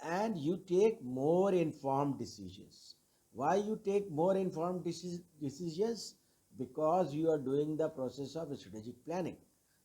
and you take more informed decisions. Why you take more informed decisions? Because you are doing the process of strategic planning.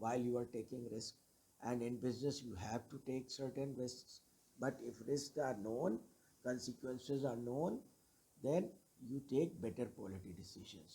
while you are taking risk. And in business you have to take certain risks, but if risks are known, consequences are known, then you take better quality decisions.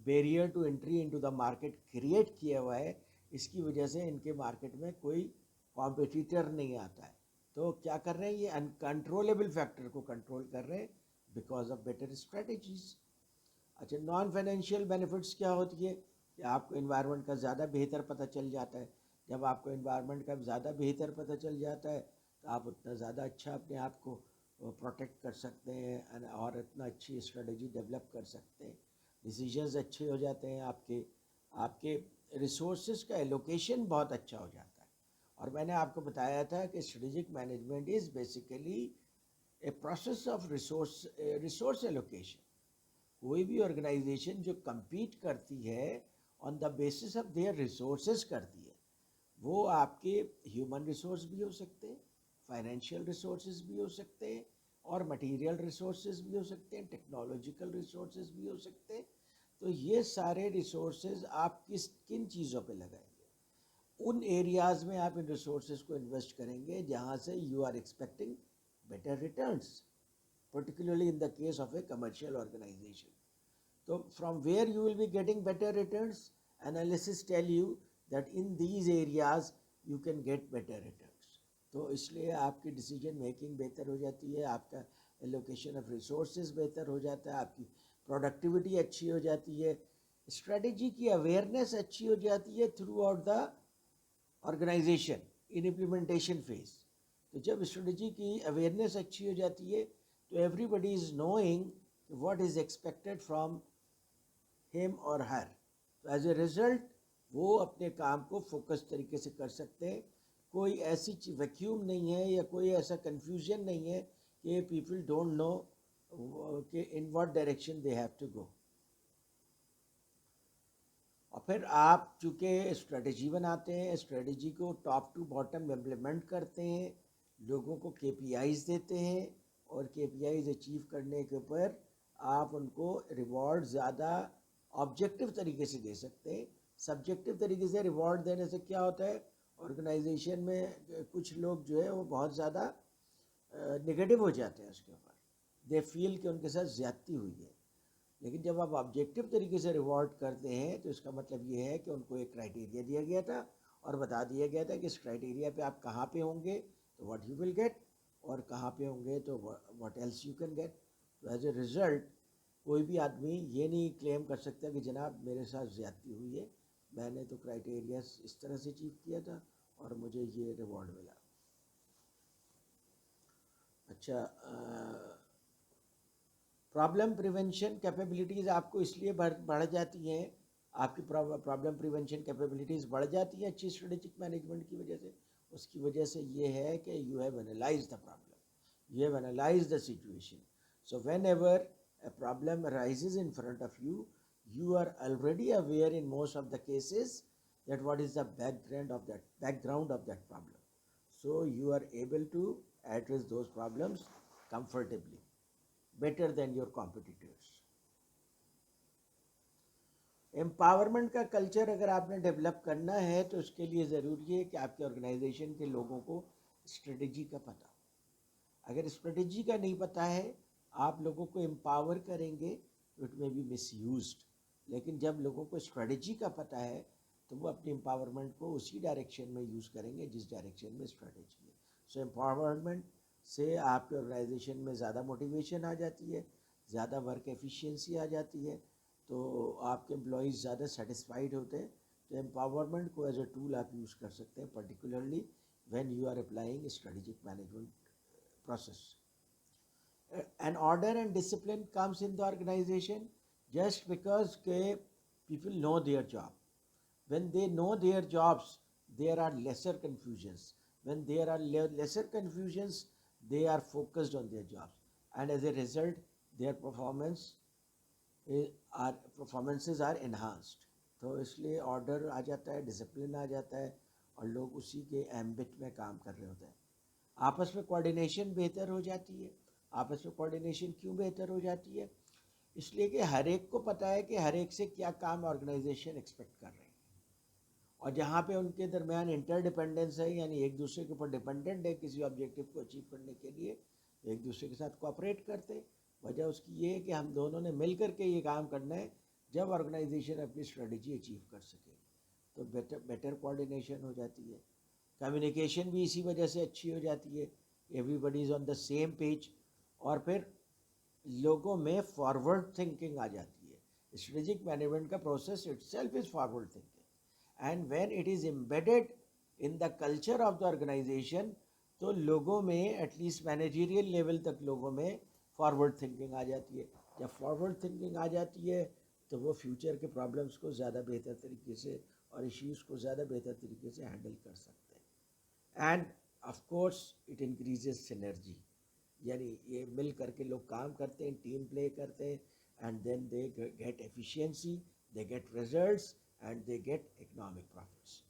Barrier to entry into the market create کیا ہوا ہے، اس کی وجہ سے ان کے market میں کوئی competitor نہیں آتا ہے. تو کیا کر رہے ہیں یہ انکنٹرولیبل فیکٹر کو کنٹرول کر رہے ہیں بیکاز آف بیٹر اسٹریٹجیز. اچھا نان فائنینشیل بینیفٹس کیا ہوتی ہے کہ آپ کو انوائرمنٹ کا زیادہ بہتر پتہ چل جاتا ہے. جب آپ کو انوائرمنٹ کا زیادہ بہتر پتہ چل جاتا ہے تو آپ اتنا زیادہ اچھا اپنے آپ کو پروٹیکٹ کر سکتے ہیں اور اتنا اچھی اسٹریٹجی ڈیولپ کر سکتے ہیں. ڈیسیجنز اچھے ہو جاتے ہیں، آپ کے ریسورسز کا ایلوکیشن بہت اچھا ہو جاتا ہے. اور میں نے آپ کو بتایا تھا کہ strategic management is basically a process of resource allocation. کوئی بھی آرگنائزیشن جو کمپیٹ کرتی ہے on the basis of their resources کرتی ہے، وہ آپ کے ہیومن ریسورس بھی ہو سکتے ہیں، فائنینشیل ریسورسز بھی ہو سکتے ہیں، اور مٹیریل ریسورسز بھی ہو سکتے ہیں، ٹیکنالوجیکل ریسورسز بھی ہو سکتے ہیں. تو یہ سارے ریسورسز آپ کن چیزوں پہ لگائیں گے؟ ان ایریاز میں آپ ان ریسورسز کو انویسٹ کریں گے جہاں سے you are expecting better returns, particularly in the case of a commercial organization. So from where you will be getting better returns, analysis tell you that in these areas you can get better returns. تو اس لیے آپ کی decision making بہتر ہو جاتی ہے، آپ کا allocation of resources بہتر ہو جاتا ہے، آپ کی پروڈکٹیوٹی اچھی ہو جاتی ہے، اسٹریٹجی کی اویئرنیس اچھی ہو جاتی ہے throughout the organisation in implementation phase. تو جب اسٹریٹجی کی اویئرنیس اچھی ہو جاتی ہے تو everybody is knowing what is expected from ہم اور ہر. تو ایز اے ریزلٹ وہ اپنے کام کو فوکس طریقے سے کر سکتے ہیں. کوئی ایسی ویکیوم نہیں ہے یا کوئی ایسا کنفیوژن نہیں ہے کہ پیپل ڈونٹ نو کہ in what direction they have to go. اور پھر آپ چونکہ اسٹریٹجی بناتے ہیں، اسٹریٹجی کو ٹاپ ٹو باٹم امپلیمنٹ کرتے ہیں، لوگوں کو کے پی آئیز دیتے ہیں، اور کے پی آئیز اچیو کرنے کے اوپر آپ ان کو ریوارڈ زیادہ آبجیکٹو طریقے سے دے سکتے ہیں. سبجیکٹو طریقے سے ریوارڈ دینے سے کیا ہوتا ہے، آرگنائزیشن میں کچھ لوگ جو ہے وہ بہت زیادہ نگیٹو ہو جاتے ہیں اس کے اوپر، دے فیل کہ ان کے ساتھ زیادتی ہوئی ہے. لیکن جب آپ آبجیکٹو طریقے سے ریوارڈ کرتے ہیں تو اس کا مطلب یہ ہے کہ ان کو ایک کرائٹیریا دیا گیا تھا اور بتا دیا گیا تھا کہ اس کرائٹیریا پہ آپ کہاں پہ ہوں گے تو واٹ یو ول گیٹ، اور کہاں پہ ہوں گے تو what else you can get. تو ایز اے ریزلٹ کوئی بھی آدمی یہ نہیں کلیم کر سکتا کہ جناب میرے ساتھ زیادتی ہوئی ہے، میں نے تو کرائٹیریا اس طرح سے اچیو کیا تھا اور مجھے یہ ریوارڈ ملا. اچھا پرابلم پریونشن کیپیبلٹیز آپ کو اس لیے بڑھ جاتی ہیں، آپ کی پرابلم پریونشن کیپیبلٹیز بڑھ جاتی ہیں اچھی اسٹریٹجک مینجمنٹ کی وجہ سے. اس کی وجہ سے یہ ہے کہ you have analyse the problem, you have analyse the situation. So whenever a problem arises in front of you, you are already aware in most of the cases that what is the background of that problem. So you are able to address those problems comfortably, better than your competitors. Empowerment کا culture اگر آپ نے develop کرنا ہے تو اس کے لیے ضروری ہے کہ آپ کے آرگنائزیشن کے لوگوں کو اسٹریٹجی کا پتہ. اگر اسٹریٹجی کا نہیں پتہ ہے، آپ لوگوں کو امپاور کریں گے تو اٹ میں بی مس یوزڈ. لیکن جب لوگوں کو اسٹریٹجی کا پتہ ہے تو وہ اپنی امپاورمنٹ کو اسی ڈائریکشن میں یوز کریں گے جس ڈائریکشن میں اسٹریٹجی ہے. سو امپاورمنٹ سے آپ کے آرگنائزیشن میں زیادہ موٹیویشن آ جاتی ہے، زیادہ ورک ایفیشینسی آ جاتی ہے، تو آپ کے امپلائیز زیادہ سیٹسفائیڈ ہوتے ہیں. تو امپاورمنٹ کو ایز اے ٹول آپ یوز کر سکتے ہیں، particularly when you are applying strategic management process. An order and discipline comes in the organization just because people know their job. When they know their jobs, there are lesser confusions. When there are lesser confusions, they are focused on their jobs, and as a result their performances are enhanced. تو اس لیے order آ جاتا ہے، discipline آ جاتا ہے، اور لوگ اسی کے ایمبٹ میں کام کر رہے ہوتے ہیں. آپس میں کوآرڈینیشن بہتر ہو جاتی ہے. آپس میں کوآرڈینیشن کیوں بہتر ہو جاتی ہے؟ اس لیے کہ ہر ایک کو پتہ ہے کہ ہر ایک سے کیا کام آرگنائزیشن ایکسپیکٹ کر رہے ہیں، اور جہاں پہ ان کے درمیان انٹر ڈیپینڈنس ہے، یعنی ایک دوسرے کے اوپر ڈیپینڈنٹ ہے کسی آبجیکٹیو کو اچیو کرنے کے لیے، ایک دوسرے کے ساتھ کوآپریٹ کرتے. وجہ اس کی یہ ہے کہ ہم دونوں نے مل کر کے یہ کام کرنا ہے جب آرگنائزیشن اپنی اسٹریٹجی اچیو کر سکے تو بیٹر کوآرڈینیشن ہو جاتی ہے، کمیونیکیشن بھی اسی وجہ سے اچھی ہو جاتی ہے، everybody is on the same page, اور پھر لوگوں میں فارورڈ تھنکنگ آ جاتی ہے. اسٹریٹجک مینجمنٹ کا process itself is forward thinking, and when it is embedded in the culture of the organisation تو لوگوں میں ایٹ لیسٹ مینیجیریل لیول تک لوگوں میں فارورڈ تھنکنگ آ جاتی ہے. جب فارورڈ تھنکنگ آ جاتی ہے تو وہ فیوچر کے پرابلمس کو زیادہ بہتر طریقے سے اور ایشوز کو زیادہ بہتر طریقے سے ہینڈل کر سکتے ہیں. And of course it increases synergy, یعنی یہ مل کر کے لوگ کام کرتے ہیں، ٹیم پلے کرتے ہیں، and then they get efficiency, they get results, and they get economic prophets.